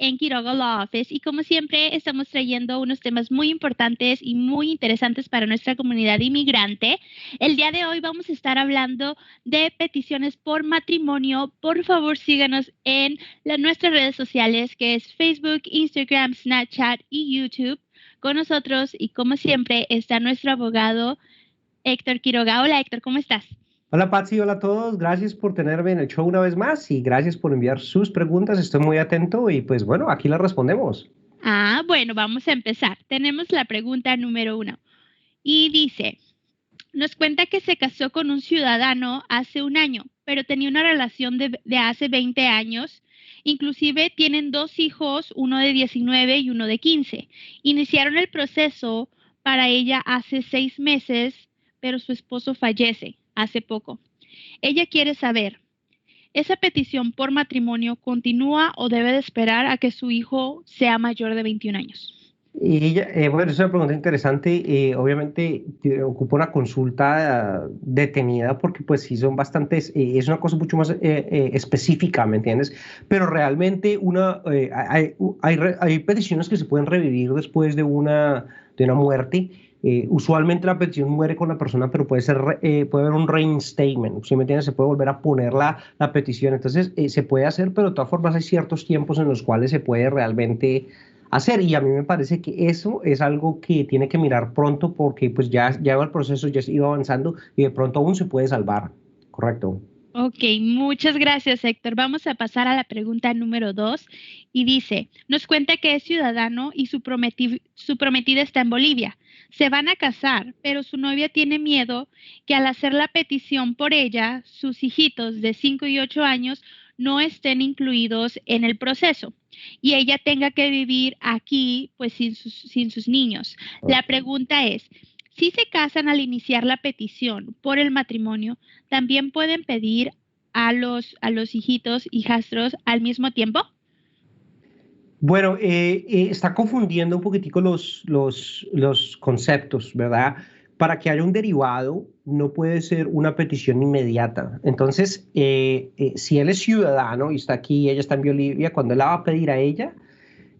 en Quiroga Law Office y como siempre estamos trayendo unos temas muy importantes y muy interesantes para nuestra comunidad inmigrante. El día de hoy vamos a estar hablando de peticiones por matrimonio. Por favor, síganos en nuestras redes sociales que es Facebook, Instagram, Snapchat y YouTube. Con nosotros y como siempre está nuestro abogado Héctor Quiroga. Hola Héctor, ¿cómo estás? Hola Patsy, hola a todos, gracias por tenerme en el show una vez más y gracias por enviar sus preguntas, estoy muy atento y pues bueno, aquí las respondemos. Bueno, vamos a empezar. Tenemos la pregunta número 1 y dice, nos cuenta que se casó con un ciudadano hace un año, pero tenía una relación de hace 20 años. Inclusive tienen 2 hijos, uno de 19 y uno de 15. Iniciaron el proceso para ella hace 6 meses, pero su esposo fallece hace poco. Ella quiere saber, ¿esa petición por matrimonio continúa o debe de esperar a que su hijo sea mayor de 21 años? Y ella, bueno, es una pregunta interesante, obviamente ocupa una consulta detenida porque pues sí son bastantes, es una cosa mucho más específica, ¿me entiendes? Pero realmente hay peticiones que se pueden revivir después de una muerte. Usualmente la petición muere con la persona, pero puede haber un reinstatement, ¿sí me entiendes? Se puede volver a poner la petición, entonces se puede hacer, pero de todas formas hay ciertos tiempos en los cuales se puede realmente hacer y a mí me parece que eso es algo que tiene que mirar pronto porque pues ya el proceso ya iba avanzando y de pronto aún se puede salvar, ¿correcto? Ok, muchas gracias, Héctor. Vamos a pasar a la pregunta número 2 y dice, nos cuenta que es ciudadano y su prometida está en Bolivia. Se van a casar, pero su novia tiene miedo que al hacer la petición por ella, sus hijitos de 5 y 8 años no estén incluidos en el proceso y ella tenga que vivir aquí pues sin sus niños. La Ok. pregunta es, si se casan al iniciar la petición por el matrimonio, ¿también pueden pedir a los hijitos, hijastros al mismo tiempo? Bueno, está confundiendo un poquitico los conceptos, ¿verdad? Para que haya un derivado, no puede ser una petición inmediata. Entonces, si él es ciudadano y está aquí, ella está en Bolivia, cuando él la va a pedir a ella,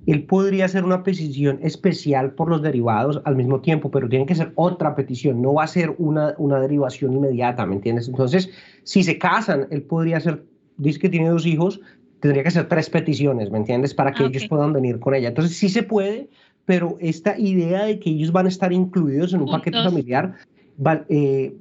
él podría hacer una petición especial por los derivados al mismo tiempo, pero tiene que ser otra petición, no va a ser una derivación inmediata, ¿me entiendes? Entonces, si se casan, él podría hacer, dice que tiene 2 hijos, tendría que hacer 3 peticiones, ¿me entiendes? Para que Ah, ellos ok. puedan venir con ella. Entonces, sí se puede, pero esta idea de que ellos van a estar incluidos en un paquete Juntos. familiar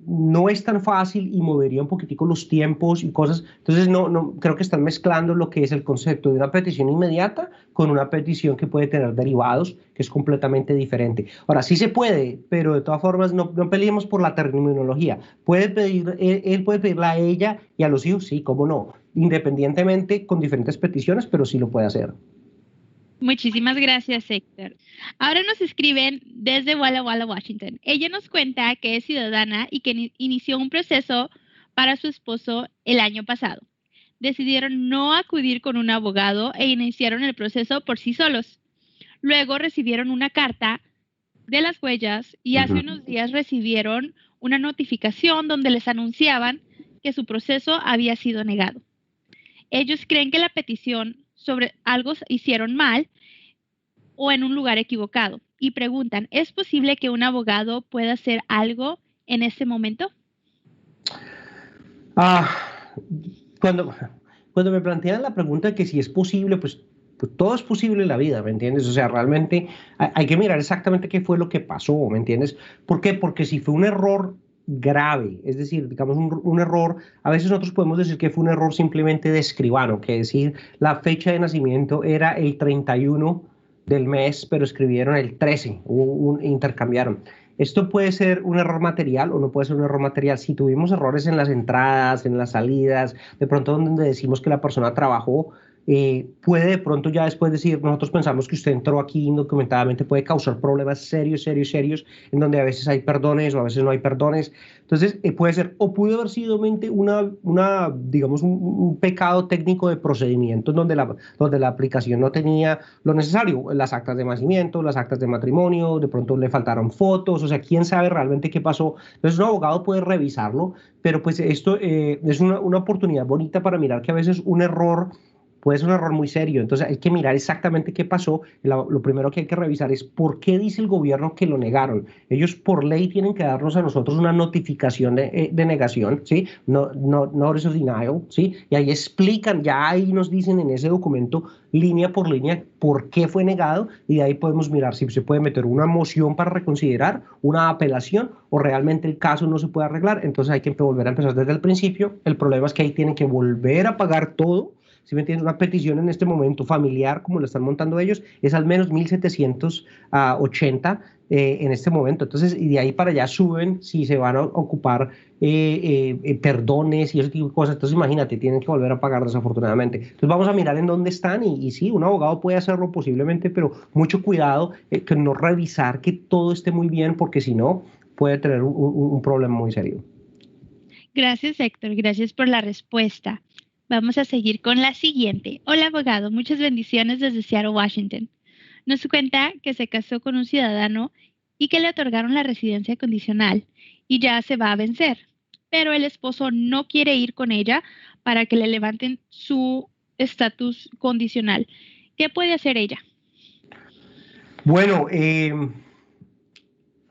no es tan fácil y movería un poquitico los tiempos y cosas. Entonces, no, creo que están mezclando lo que es el concepto de una petición inmediata con una petición que puede tener derivados, que es completamente diferente. Ahora, sí se puede, pero de todas formas no peleemos por la terminología. Él puede pedirla a ella y a los hijos, sí, cómo no, independientemente con diferentes peticiones, pero sí lo puede hacer. Muchísimas gracias, Héctor. Ahora nos escriben desde Walla Walla, Washington. Ella nos cuenta que es ciudadana y que inició un proceso para su esposo el año pasado. Decidieron no acudir con un abogado e iniciaron el proceso por sí solos. Luego recibieron una carta de las huellas y hace Ujú. unos días recibieron una notificación donde les anunciaban que su proceso había sido negado. Ellos creen que la petición sobre algo hicieron mal o en un lugar equivocado y preguntan, ¿es posible que un abogado pueda hacer algo en ese momento? Ah, cuando, cuando me plantean la pregunta de que si es posible, pues todo es posible en la vida, ¿me entiendes? O sea, realmente hay que mirar exactamente qué fue lo que pasó, ¿me entiendes? ¿Por qué? Porque si fue un error grave, es decir, digamos un error, a veces nosotros podemos decir que fue un error simplemente de escribano, que es decir, la fecha de nacimiento era el 31 del mes, pero escribieron el 13, intercambiaron. Esto puede ser un error material o no puede ser un error material. Si tuvimos errores en las entradas, en las salidas, de pronto donde decimos que la persona trabajó, puede de pronto ya después decir, nosotros pensamos que usted entró aquí indocumentadamente, puede causar problemas serios, serios, serios, en donde a veces hay perdones o a veces no hay perdones. Entonces, puede ser, o pudo haber sido digamos, un pecado técnico de procedimiento donde la aplicación no tenía lo necesario, las actas de nacimiento, las actas de matrimonio, de pronto le faltaron fotos, o sea, quién sabe realmente qué pasó. Entonces, un abogado puede revisarlo, pero pues esto es una oportunidad bonita para mirar que a veces un error puede ser un error muy serio. Entonces hay que mirar exactamente qué pasó. Lo primero que hay que revisar es por qué dice el gobierno que lo negaron. Ellos por ley tienen que darnos a nosotros una notificación de negación, ¿sí? No, no, notice of denial, ¿sí? Y ahí explican, ya ahí nos dicen en ese documento, línea por línea, por qué fue negado, y de ahí podemos mirar si se puede meter una moción para reconsiderar, una apelación, o realmente el caso no se puede arreglar. Entonces hay que volver a empezar desde el principio. El problema es que ahí tienen que volver a pagar todo. Si me entiendes, una petición en este momento familiar, como lo están montando ellos, es al menos 1.780 en este momento. Entonces, y de ahí para allá suben si se van a ocupar perdones y ese tipo de cosas. Entonces, imagínate, tienen que volver a pagar desafortunadamente. Entonces, vamos a mirar en dónde están y sí, un abogado puede hacerlo posiblemente, pero mucho cuidado que no revisar que todo esté muy bien, porque si no, puede tener un problema muy serio. Gracias, Héctor. Gracias por la respuesta. Vamos a seguir con la siguiente. Hola, abogado. Muchas bendiciones desde Seattle, Washington. Nos cuenta que se casó con un ciudadano y que le otorgaron la residencia condicional y ya se va a vencer, pero el esposo no quiere ir con ella para que le levanten su estatus condicional. ¿Qué puede hacer ella? Bueno,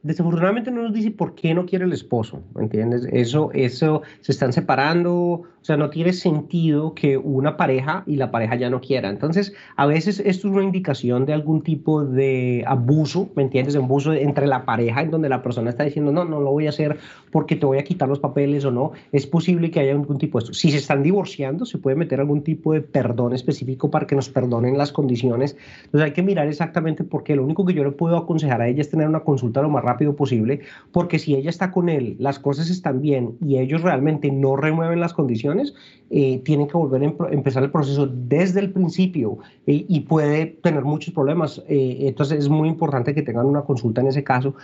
desafortunadamente no nos dice por qué no quiere el esposo, ¿me entiendes? Eso se están separando, o sea, no tiene sentido que una pareja y la pareja ya no quiera. Entonces, a veces esto es una indicación de algún tipo de abuso, ¿me entiendes? De abuso entre la pareja en donde la persona está diciendo, no, no lo voy a hacer porque te voy a quitar los papeles o no. Es posible que haya algún tipo de esto. Si se están divorciando, se puede meter algún tipo de perdón específico para que nos perdonen las condiciones. Entonces, hay que mirar exactamente por qué. Lo único que yo le puedo aconsejar a ella es tener una consulta lo más rápido posible, porque si ella está con él, las cosas están bien y ellos realmente no remueven las condiciones, tienen que volver a empezar el proceso desde el principio y puede tener muchos problemas. Entonces es muy importante que tengan una consulta en ese caso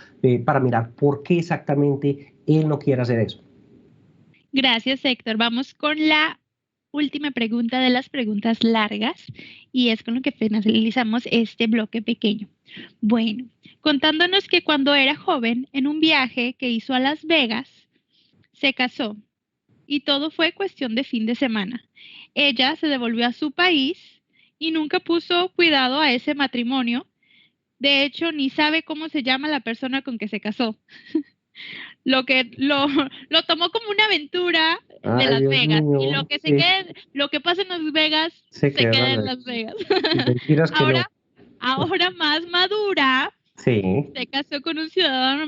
para mirar por qué exactamente él no quiere hacer eso. Gracias, Héctor. Vamos con la última pregunta de las preguntas largas y es con lo que finalizamos este bloque pequeño. Bueno, contándonos que cuando era joven, en un viaje que hizo a Las Vegas, se casó y todo fue cuestión de fin de semana. Ella se devolvió a su país y nunca puso cuidado a ese matrimonio. De hecho, ni sabe cómo se llama la persona con que se casó. Lo tomó como una aventura de Ay, Las Dios Vegas y mío, lo que pasa en Las Vegas se se queda en queda Las en Vegas. Las Vegas. Mentiras que no. Ahora, ahora más madura, Sí, se casó con un ciudadano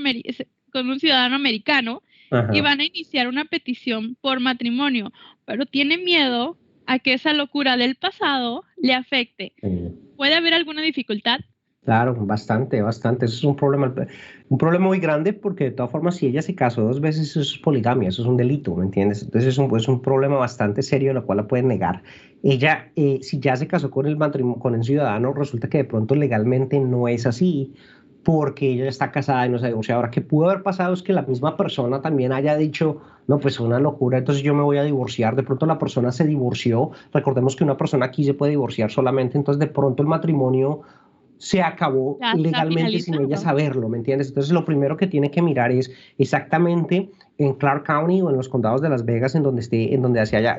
americano y ajá. van a iniciar una petición por matrimonio, pero tiene miedo a que esa locura del pasado le afecte. ¿Puede haber alguna dificultad? Claro, bastante, bastante. Eso es un problema muy grande porque de todas formas, si ella se casó dos veces, eso es poligamia, eso es un delito, ¿me entiendes? Entonces es un problema bastante serio, lo cual la pueden negar. Ella, si ya se casó con el matrimonio, con el ciudadano, resulta que de pronto legalmente no es así, porque ella está casada y no se divorcia. Ahora, que pudo haber pasado es que la misma persona también haya dicho, no, pues es una locura, entonces yo me voy a divorciar. De pronto la persona se divorció. Recordemos que una persona aquí se puede divorciar solamente, entonces de pronto el matrimonio se acabó Ya está legalmente sin ella finalizado. saberlo, ¿me entiendes? Entonces lo primero que tiene que mirar es exactamente en Clark County o en los condados de Las Vegas, en donde esté, en donde haya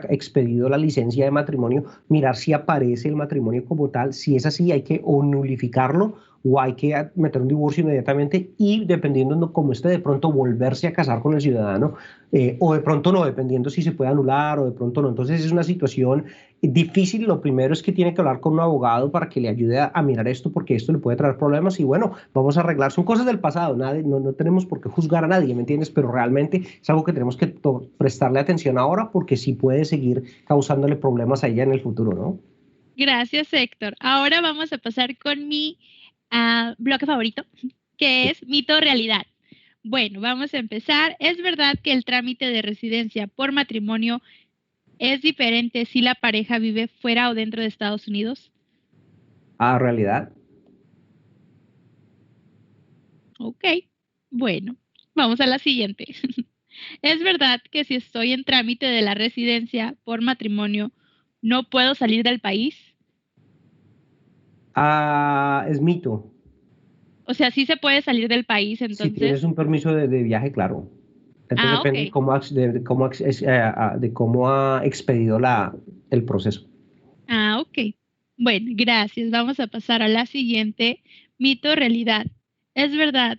expedido la licencia de matrimonio, mirar si aparece el matrimonio como tal. Si es así, hay que o nulificarlo o hay que meter un divorcio inmediatamente y dependiendo de cómo esté, de pronto volverse a casar con el ciudadano o de pronto no, dependiendo si se puede anular o de pronto no. Entonces es una situación difícil. Lo primero es que tiene que hablar con un abogado para que le ayude a mirar esto, porque esto le puede traer problemas y bueno, vamos a arreglar. Son cosas del pasado, no tenemos por qué juzgar a nadie, ¿me entiendes? Pero realmente es algo que tenemos que prestarle atención ahora porque sí puede seguir causándole problemas a ella en el futuro, ¿no? Gracias, Héctor. Ahora vamos a pasar con mi bloque favorito, que es mito o realidad. Bueno, vamos a empezar. ¿Es verdad que el trámite de residencia por matrimonio es diferente si la pareja vive fuera o dentro de Estados Unidos? Realidad. Ok, bueno, vamos a la siguiente. ¿Es verdad que si estoy en trámite de la residencia por matrimonio, no puedo salir del país? Es mito. O sea, sí se puede salir del país, Si tienes entonces. un permiso de viaje, claro. Entonces Ah, depende ok. de cómo ha expedido el proceso. Ah, ok. Bueno, gracias. Vamos a pasar a la siguiente. Mito o realidad. ¿Es verdad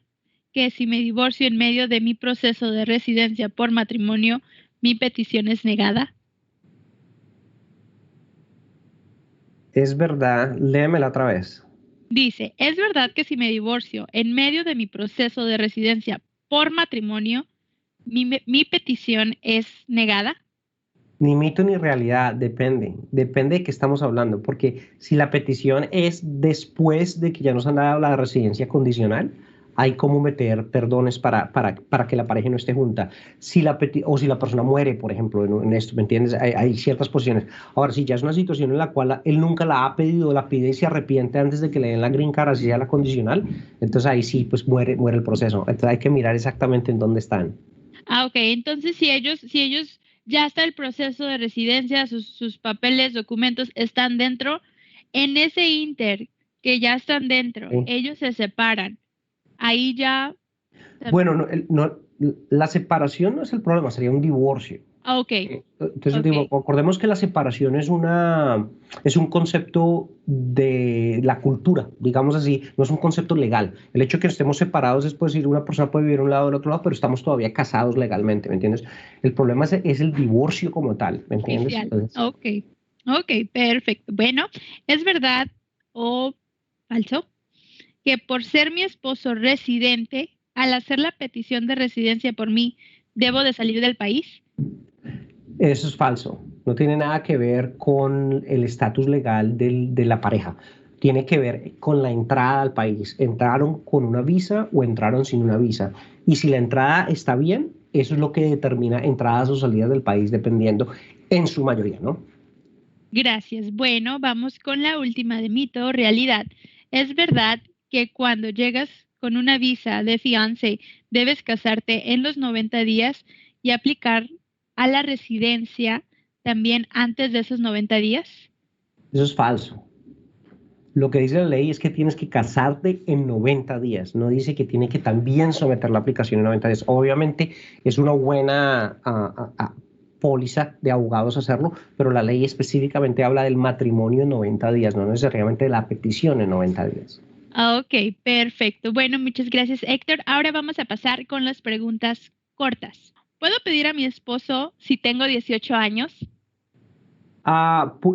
que si me divorcio en medio de mi proceso de residencia por matrimonio, mi petición es negada? Es verdad, léemela otra vez. Dice, ¿es verdad que si me divorcio en medio de mi proceso de residencia por matrimonio, mi petición es negada? Ni mito ni realidad, depende de qué estamos hablando, porque si la petición es después de que ya nos han dado la residencia condicional, hay como meter perdones para que la pareja no esté junta. O si la persona muere, por ejemplo, en esto, ¿me entiendes? Hay ciertas posiciones. Ahora, si ya es una situación en la cual él nunca la ha pedido, la pide y se arrepiente antes de que le den la green card, así sea la condicional, entonces ahí sí, pues muere el proceso. Entonces hay que mirar exactamente en dónde están. Ah, ok. Entonces, si ellos ya está el proceso de residencia, sus papeles, documentos están dentro, en ese inter que ya están dentro, ¿Sí? ellos se separan. Ahí ya. Bueno, la separación no es el problema, sería un divorcio. Ah, ok, Entonces, ok. digo, acordemos que la separación es un concepto de la cultura, digamos así, no es un concepto legal. El hecho de que estemos separados es, pues, decir, una persona puede vivir a un lado del otro lado, pero estamos todavía casados legalmente, ¿me entiendes? El problema es el divorcio como tal, ¿me entiendes? Oficial. Entonces, Ok, ok, perfecto. Bueno, ¿es verdad o falso que por ser mi esposo residente, al hacer la petición de residencia por mí, debo de salir del país? eso es falso. No tiene nada que ver con el estatus legal de la pareja. Tiene que ver con la entrada al país. ¿Entraron con una visa o entraron sin una visa? Y si la entrada está bien, eso es lo que determina entradas o salidas del país, dependiendo en su mayoría, ¿no? Gracias. Bueno, vamos con la última de mito o realidad. ¿Es verdad que cuando llegas con una visa de fiance debes casarte en los 90 días y aplicar a la residencia también antes de esos 90 días? Eso es falso. Lo que dice la ley es que tienes que casarte en 90 días. No dice que tiene que también someter la aplicación en 90 días. Obviamente es una buena póliza de abogados hacerlo, pero la ley específicamente habla del matrimonio en 90 días, no necesariamente de la petición en 90 días. Ah, ok, perfecto. Bueno, muchas gracias, Héctor. Ahora vamos a pasar con las preguntas cortas. ¿Puedo pedir a mi esposo si tengo 18 años?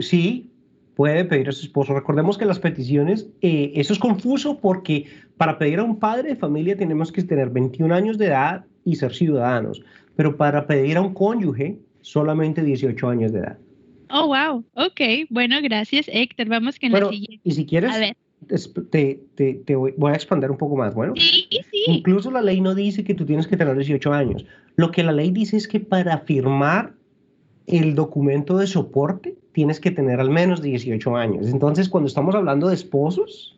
Sí, puede pedir a su esposo. Recordemos que las peticiones, eso es confuso porque para pedir a un padre de familia tenemos que tener 21 años de edad y ser ciudadanos, pero para pedir a un cónyuge solamente 18 años de edad. Oh, wow. Ok, bueno, gracias, Héctor. Vamos con la Bueno, y siguiente. si A quieres, ver. voy a expandir un poco más. Bueno, Sí, sí. incluso la ley no dice que tú tienes que tener 18 años. Lo que la ley dice es que para firmar el documento de soporte tienes que tener al menos 18 años. Entonces, cuando estamos hablando de esposos,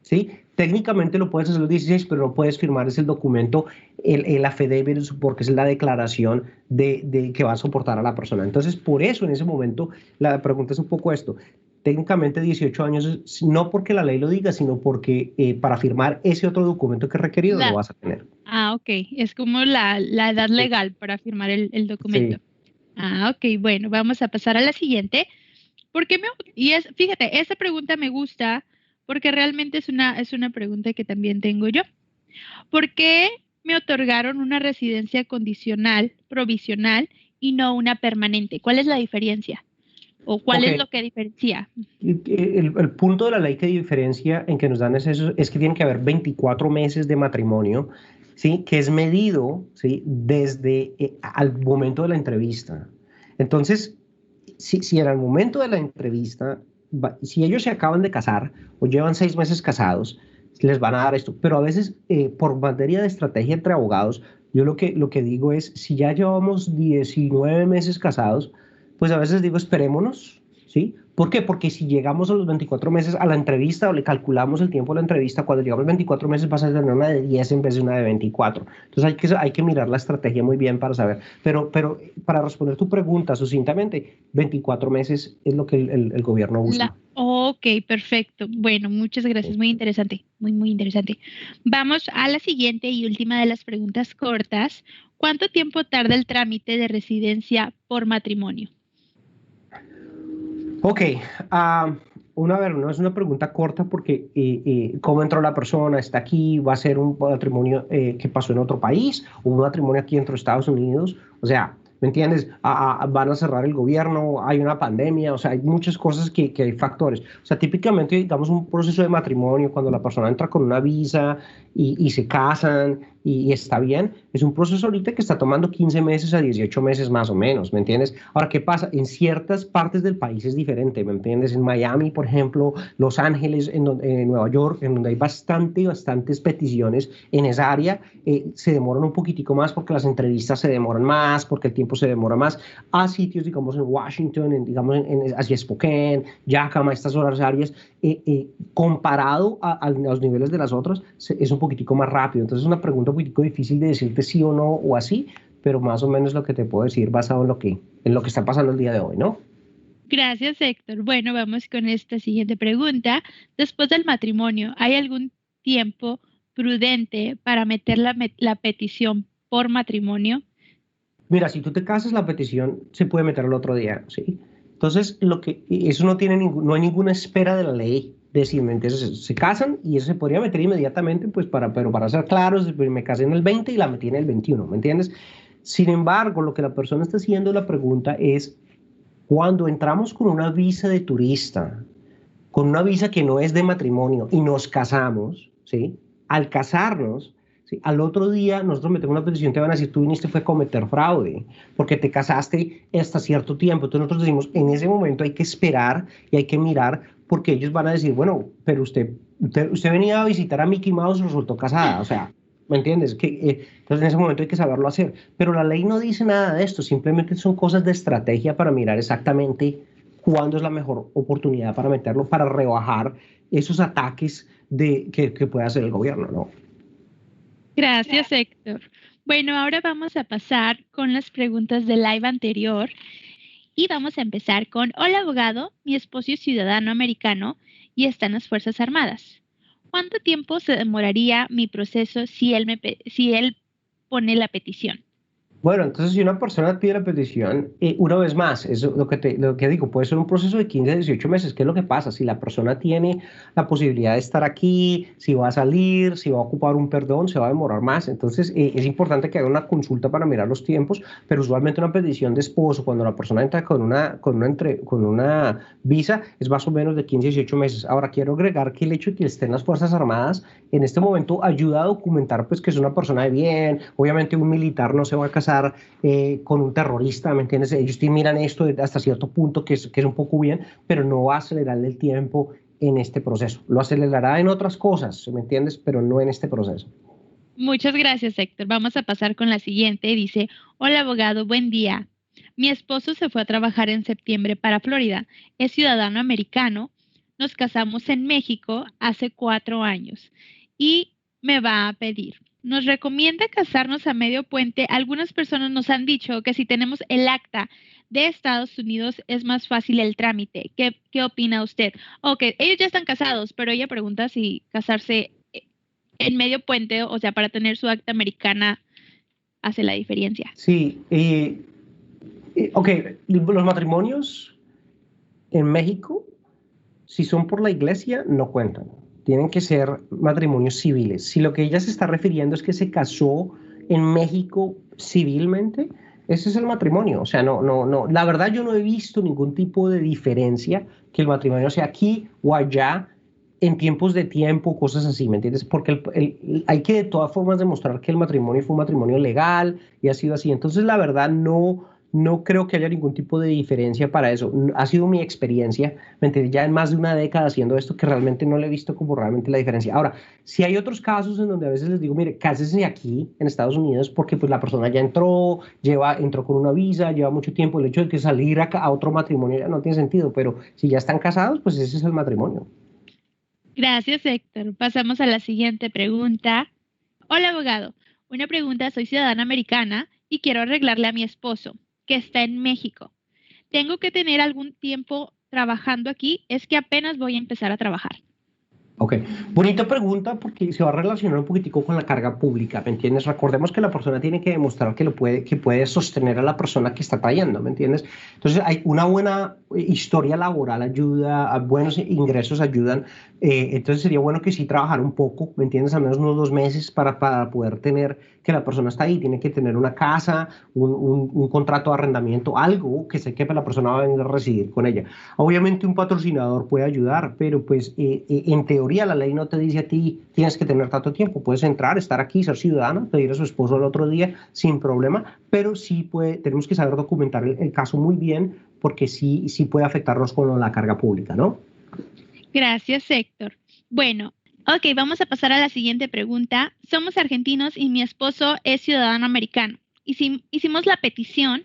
¿sí? Técnicamente lo puedes hacer a los 16, pero no puedes firmar es el documento, el affidavit, porque es la declaración de que va a soportar a la persona. Entonces, por eso en ese momento la pregunta es un poco esto. Técnicamente 18 años, no porque la ley lo diga, sino porque para firmar ese otro documento que es requerido lo La, vas a tener. ok. Es como la edad legal para firmar el documento. Sí. Ah, ok. Bueno, vamos a pasar a la siguiente. Fíjate, esta pregunta me gusta porque realmente es una pregunta que también tengo yo. ¿Por qué me otorgaron una residencia condicional, provisional y no una permanente? ¿Cuál es la diferencia? ¿O cuál Ok, es lo que diferencia? el punto de la ley que diferencia en que nos dan es eso, es que tiene que haber 24 meses de matrimonio, ¿sí? Que es medido, ¿sí? Desde al momento de la entrevista. Entonces, si en el momento de la entrevista, si ellos se acaban de casar o llevan 6 meses casados, les van a dar esto. Pero a veces, por materia de estrategia entre abogados, yo lo que digo es, si ya llevamos 19 meses casados, pues a veces digo, esperémonos, ¿sí? ¿Por qué? Porque si llegamos a los 24 meses a la entrevista o le calculamos el tiempo de la entrevista, cuando llegamos a los 24 meses vas a tener una de 10 en vez de una de 24. Entonces hay que mirar la estrategia muy bien para saber. Pero para responder tu pregunta sucintamente, 24 meses es lo que el gobierno busca. Ok, perfecto. Bueno, muchas gracias. Muy interesante. Muy, muy interesante. Vamos a la siguiente y última de las preguntas cortas. ¿Cuánto tiempo tarda el trámite de residencia por matrimonio? Ok, a ver, no es una pregunta corta porque ¿cómo entró la persona? ¿Está aquí? ¿Va a ser un matrimonio que pasó en otro país? ¿O un matrimonio aquí dentro de Estados Unidos? O sea, ¿me entiendes? Van a cerrar el gobierno, hay una pandemia, o sea, hay muchas cosas que hay factores. O sea, típicamente, digamos, un proceso de matrimonio, cuando la persona entra con una visa y se casan y está bien, es un proceso ahorita que está tomando 15 meses a 18 meses más o menos, ¿me entiendes? Ahora, ¿qué pasa? En ciertas partes del país es diferente, ¿me entiendes? En Miami, por ejemplo, Los Ángeles, en Nueva York, en donde hay bastantes peticiones en esa área, se demoran un poquitico más porque las entrevistas se demoran más, porque el tiempo se demora más. A sitios, digamos, en Washington, digamos, hacia Spokane, Yakima, estas otras áreas, comparado a los niveles de las otras, es un poquitico más rápido. Entonces, es una pregunta un poquitico difícil de decirte sí o no o así, pero más o menos lo que te puedo decir basado en lo que está pasando el día de hoy, ¿no? Gracias, Héctor. Bueno, vamos con esta siguiente pregunta. Después del matrimonio, ¿hay algún tiempo prudente para meter la petición por matrimonio? Mira, si tú te casas, la petición se puede meter el otro día, ¿sí? Entonces, eso no tiene no hay ninguna espera de la ley. Decirme, entonces se casan y eso se podría meter inmediatamente, pues pero para ser claros, pues, me casé en el 20 y la metí en el 21, ¿me entiendes? Sin embargo, lo que la persona está haciendo la pregunta es, cuando entramos con una visa de turista, con una visa que no es de matrimonio y nos casamos, ¿sí? Al casarnos, ¿sí? Al otro día nosotros metemos una petición, te van a decir, tú viniste fue a cometer fraude, porque te casaste hasta cierto tiempo. Entonces nosotros decimos, en ese momento hay que esperar y hay que mirar, porque ellos van a decir, bueno, pero usted venía a visitar a Mickey Mouse y resultó casada, o sea, ¿me entiendes? Entonces en ese momento hay que saberlo hacer. Pero la ley no dice nada de esto, simplemente son cosas de estrategia para mirar exactamente cuándo es la mejor oportunidad para meterlo, para rebajar esos ataques que puede hacer el gobierno, ¿no? Gracias, Héctor. Bueno, ahora vamos a pasar con las preguntas del live anterior y vamos a empezar con, hola abogado, mi esposo es ciudadano americano y está en las Fuerzas Armadas. ¿Cuánto tiempo se demoraría mi proceso si él pone la petición? Bueno, entonces si una persona pide la petición, una vez más, es lo que digo, puede ser un proceso de 15 a 18 meses. ¿Qué es lo que pasa? Si la persona tiene la posibilidad de estar aquí, si va a salir, si va a ocupar un perdón, se va a demorar más. Entonces es importante que haga una consulta para mirar los tiempos, pero usualmente una petición de esposo, cuando la persona entra con una visa, es más o menos de 15 a 18 meses. Ahora, quiero agregar que el hecho de que esté en las Fuerzas Armadas en este momento ayuda a documentar pues que es una persona de bien. Obviamente un militar no se va a casar con un terrorista, ¿me entiendes? Ellos miran esto hasta cierto punto que es un poco bien, pero no va a acelerar el tiempo en este proceso. Lo acelerará en otras cosas, ¿me entiendes? Pero no en este proceso. Muchas gracias, Héctor. Vamos a pasar con la siguiente. Dice, hola abogado, buen día. Mi esposo se fue a trabajar en septiembre para Florida. Es ciudadano americano. Nos casamos en México hace 4 años y me va a pedir. Nos recomienda casarnos a medio puente. Algunas personas nos han dicho que si tenemos el acta de Estados Unidos es más fácil el trámite. ¿Qué opina usted? Ok, ellos ya están casados, pero ella pregunta si casarse en medio puente, o sea, para tener su acta americana hace la diferencia. Sí, ok, los matrimonios en México, si son por la iglesia, no cuentan. Tienen que ser matrimonios civiles. Si lo que ella se está refiriendo es que se casó en México civilmente, ese es el matrimonio. O sea, no. La verdad, yo no he visto ningún tipo de diferencia que el matrimonio sea aquí o allá en tiempos de tiempo, cosas así, ¿me entiendes? Porque hay que de todas formas demostrar que el matrimonio fue un matrimonio legal y ha sido así. Entonces, la verdad, no creo que haya ningún tipo de diferencia para eso. Ha sido mi experiencia, ¿me entiendes? Ya en más de una década haciendo esto que realmente no le he visto como realmente la diferencia. Ahora, si hay otros casos en donde a veces les digo, mire, cásense aquí en Estados Unidos porque pues la persona ya entró con una visa, lleva mucho tiempo, el hecho de que salir a otro matrimonio ya no tiene sentido, pero si ya están casados, pues ese es el matrimonio. Gracias, Héctor. Pasamos a la siguiente pregunta. Hola, abogado. Una pregunta, soy ciudadana americana y quiero arreglarle a mi esposo, que está en México. ¿Tengo que tener algún tiempo trabajando aquí? Es que apenas voy a empezar a trabajar. Ok, bonita pregunta porque se va a relacionar un poquitico con la carga pública, ¿me entiendes? Recordemos que la persona tiene que demostrar que puede sostener a la persona que está trayendo, ¿me entiendes? Entonces, hay una buena historia laboral ayuda, a buenos ingresos ayudan, entonces sería bueno que sí trabajar un poco, ¿me entiendes? Al menos unos 2 meses para poder tener que la persona está ahí, tiene que tener una casa, un contrato de arrendamiento, algo que sé que la persona va a venir a residir con ella. Obviamente un patrocinador puede ayudar, pero pues en teoría la ley no te dice a ti tienes que tener tanto tiempo. Puedes entrar, estar aquí, ser ciudadana, pedir a su esposo el otro día sin problema, pero sí tenemos que saber documentar el caso muy bien porque sí puede afectarnos con la carga pública, ¿no? Gracias, Héctor. Bueno, ok, vamos a pasar a la siguiente pregunta. Somos argentinos y mi esposo es ciudadano americano. Hicimos la petición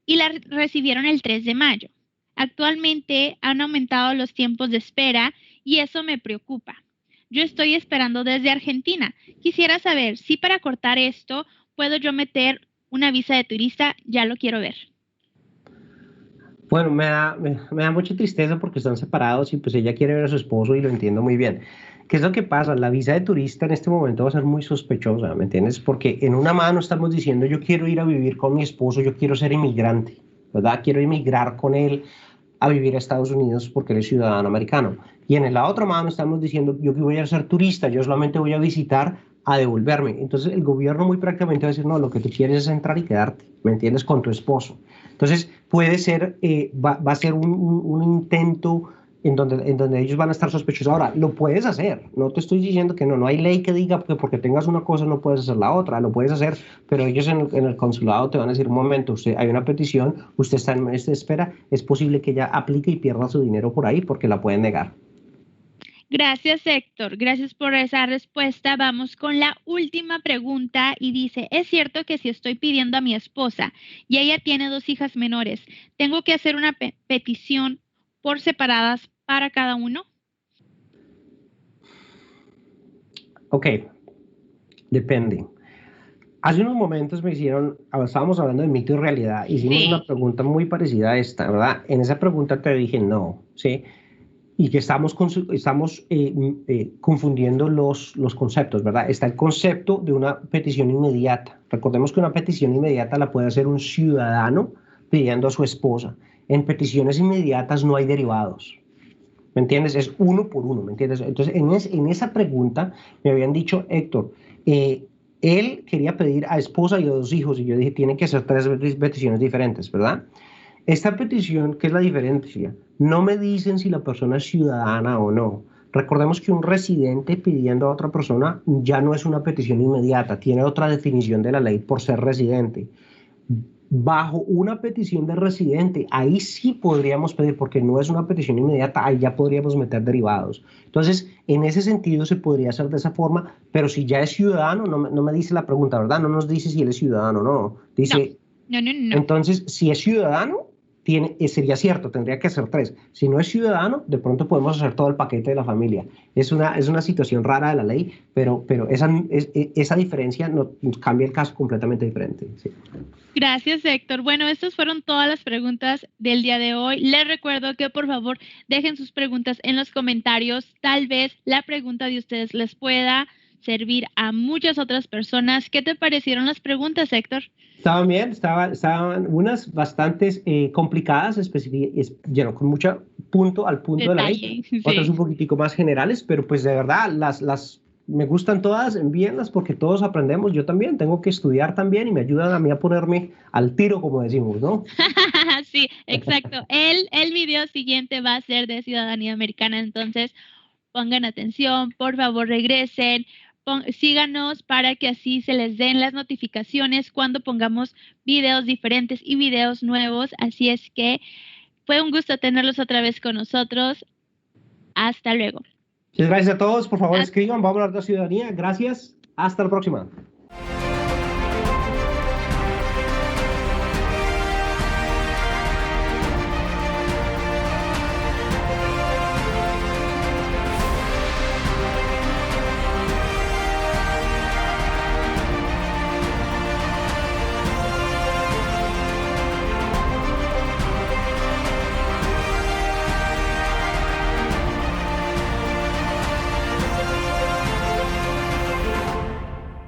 y la recibieron el 3 de mayo. Actualmente han aumentado los tiempos de espera y eso me preocupa. Yo estoy esperando desde Argentina. Quisiera saber si para cortar esto puedo yo meter una visa de turista, ya lo quiero ver. Bueno, me da mucha tristeza porque están separados y pues ella quiere ver a su esposo y lo entiendo muy bien. ¿Qué es lo que pasa? La visa de turista en este momento va a ser muy sospechosa, ¿me entiendes? Porque en una mano estamos diciendo yo quiero ir a vivir con mi esposo, yo quiero ser inmigrante, ¿verdad? Quiero emigrar con él a vivir a Estados Unidos porque él es ciudadano americano. Y en la otra mano estamos diciendo yo que voy a ser turista, yo solamente voy a visitar a devolverme. Entonces el gobierno muy prácticamente va a decir, no, lo que tú quieres es entrar y quedarte, ¿me entiendes? Con tu esposo. Entonces, puede ser, va a ser un intento en donde ellos van a estar sospechosos. Ahora, lo puedes hacer, no te estoy diciendo que no, no hay ley que diga que porque tengas una cosa no puedes hacer la otra, lo puedes hacer, pero ellos en el consulado te van a decir, un momento, usted, hay una petición, usted está en mes de espera, es posible que ella aplique y pierda su dinero por ahí porque la pueden negar. Gracias, Héctor. Gracias por esa respuesta. Vamos con la última pregunta y dice, ¿es cierto que si estoy pidiendo a mi esposa y ella tiene 2 hijas menores, tengo que hacer una petición por separadas para cada uno? Ok, depende. Hace unos momentos estábamos hablando de mito y realidad, hicimos una Sí, pregunta muy parecida a esta, ¿verdad? En esa pregunta te dije no, ¿sí? Y que estamos confundiendo los conceptos, ¿verdad? Está el concepto de una petición inmediata. Recordemos que una petición inmediata la puede hacer un ciudadano pidiendo a su esposa. En peticiones inmediatas no hay derivados. ¿Me entiendes? Es uno por uno, ¿me entiendes? Entonces, en esa pregunta me habían dicho, Héctor, él quería pedir a esposa y a 2 hijos, y yo dije, tiene que ser 3 peticiones diferentes, ¿verdad? Esta petición, ¿qué es la diferencia? No me dicen si la persona es ciudadana o no. Recordemos que un residente pidiendo a otra persona ya no es una petición inmediata, tiene otra definición de la ley por ser residente. Bajo una petición de residente, ahí sí podríamos pedir, porque no es una petición inmediata, ahí ya podríamos meter derivados. Entonces, en ese sentido se podría hacer de esa forma, pero si ya es ciudadano, no me dice la pregunta, ¿verdad? No nos dice si él es ciudadano o no. no, Dice, no, no, no. entonces, si es ciudadano, sería cierto, tendría que ser 3. Si no es ciudadano, de pronto podemos hacer todo el paquete de la familia. Es una situación rara de la ley, pero esa diferencia nos cambia el caso completamente diferente. Sí. Gracias, Héctor. Bueno, estas fueron todas las preguntas del día de hoy. Les recuerdo que por favor dejen sus preguntas en los comentarios. Tal vez la pregunta de ustedes les pueda servir a muchas otras personas. ¿Qué te parecieron las preguntas, Héctor? Estaban bien, estaban unas bastantes complicadas, con mucho punto al punto de la ley, Detalle, otras un sí. poquitico más generales, pero pues de verdad me gustan todas, envíenlas porque todos aprendemos, yo también tengo que estudiar también y me ayudan a mí a ponerme al tiro, como decimos, ¿no? Sí, exacto. El video siguiente va a ser de ciudadanía americana, entonces pongan atención, por favor regresen, síganos para que así se les den las notificaciones cuando pongamos videos diferentes y videos nuevos. Así es que fue un gusto tenerlos otra vez con nosotros. Hasta luego. Muchas gracias a todos, por favor Hasta escriban, vamos a hablar de ciudadanía, gracias, hasta la próxima.